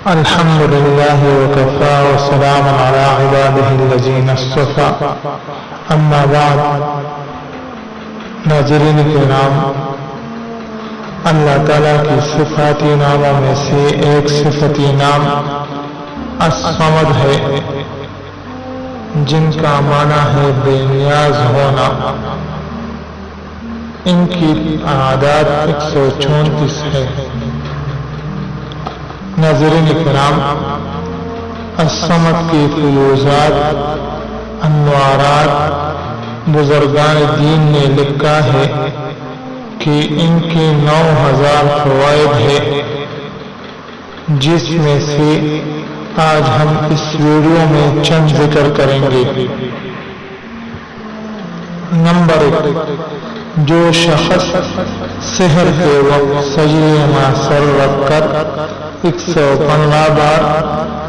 الحمد لله وكفى وسلام على عباده الذين اصطفى اما بعد. ناظرین کرام، اللہ تعالیٰ کی صفاتی ناموں میں سے ایک صفتی نام الصمد ہے، جن کا معنی ہے بے نیاز ہونا. ان کی اعداد 134 ہے. ناظرین کرام، الصمد کی فیوزات انوارات بزرگان دین نے لکھا ہے کہ ان کے 9000 فوائد ہے، جس میں سے آج ہم اس ویڈیو میں چند ذکر کریں گے. نمبر 1، جو شخص سحر کے وقت سجدے میں سر رکھ کر 115 بار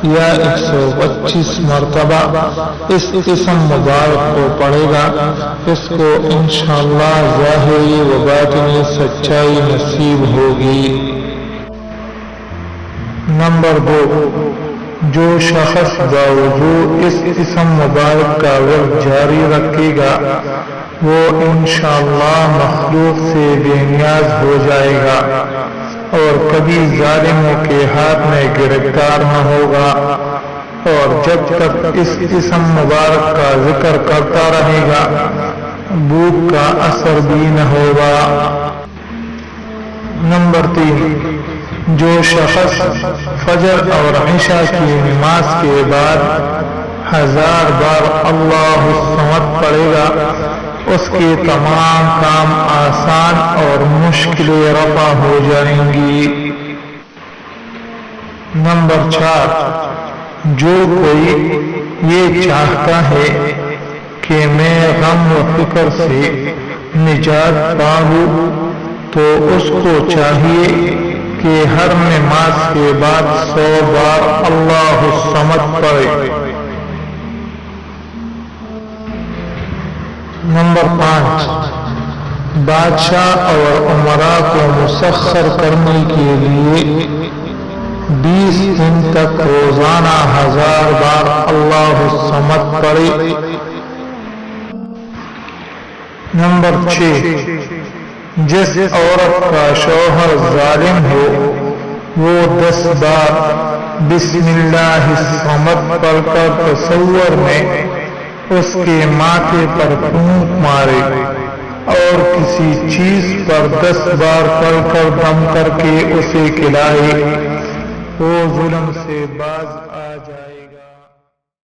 یا 125 مرتبہ اس اسم مبارک کو پڑھے گا، اس کو انشاءاللہ ظاہری و باطنی سچائی نصیب ہوگی. نمبر 2، جو شخص باوجود اس اسم مبارک کا ورد جاری رکھے گا، وہ انشاءاللہ مخلوق سے بے نیاز ہو جائے گا اور کبھی ظالموں کے ہاتھ میں گرفتار نہ ہوگا، اور جب تک اس اسم مبارک کا ذکر کرتا رہے گا بھوک کا اثر بھی نہ ہوگا. نمبر 3، جو شخص فجر اور عشاء کی نماز کے بعد 1000 بار اللہ الصمد پڑھے گا، اس کے تمام کام آسان اور مشکلیں رفع ہو جائیں گی. نمبر 4، جو کوئی یہ چاہتا ہے کہ میں غم و فکر سے نجات پاؤں، تو اس کو چاہیے کہ ہر نماز کے بعد 100 بار اللہ الصمد پڑھے. نمبر 5، بادشاہ اور امراء کو مسخر کرنے کے لیے 20 دن تک روزانہ 1000 بار اللہ الصمد پڑھے. نمبر 6، جس عورت کا شوہر ظالم ہو، وہ 10 بار بسم اللہ الصمد پڑھ کر تصور میں اس کے ماتھے پر پھونک مارے اور کسی چیز پر 10 بار پڑھ کر دم کر کے اسے کھلائے، وہ ظلم سے باز آ جائے گا.